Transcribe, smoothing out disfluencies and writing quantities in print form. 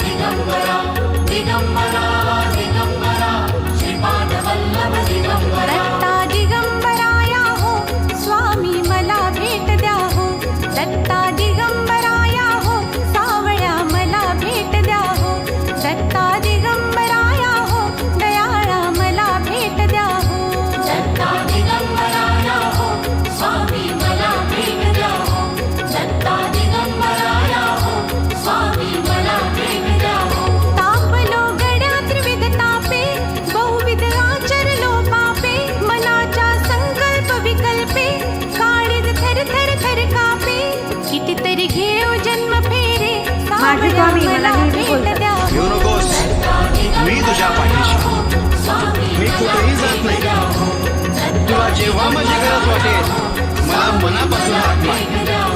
दिगंबरा दिगंबरा दिगंबरा श्रीपाद वल्लभ दिगंबरा दत्ता दिगंबराया हो स्वामी मला भेट द्या हो दत्ता दिगंबराया हो सावळ्या मला भेट द्या हो दत्ता दिगंबराया हो दयाळा मला भेट द्या हो दत्ता दिगंबराया हो स्वामी मला भेट द्या हो दत्ता दिगंबराया हो स्वामी मला भेट द्या हो तापलो गड्या त्रिविध तापे बहुविध आचरलो पापे मनाच्या संकल्प विकल्पे काळीज थर थर थर कापे कितीतरी घेऊ जन्म फेरे माझे स्वामी मला नेहमी बोलतात. येऊ नकोस, मी तुझ्या पाठीशी. मी कुठेही जात नाही. तुला जेव्हा माझी गरज वाटेल मला मनापासून हाक मार.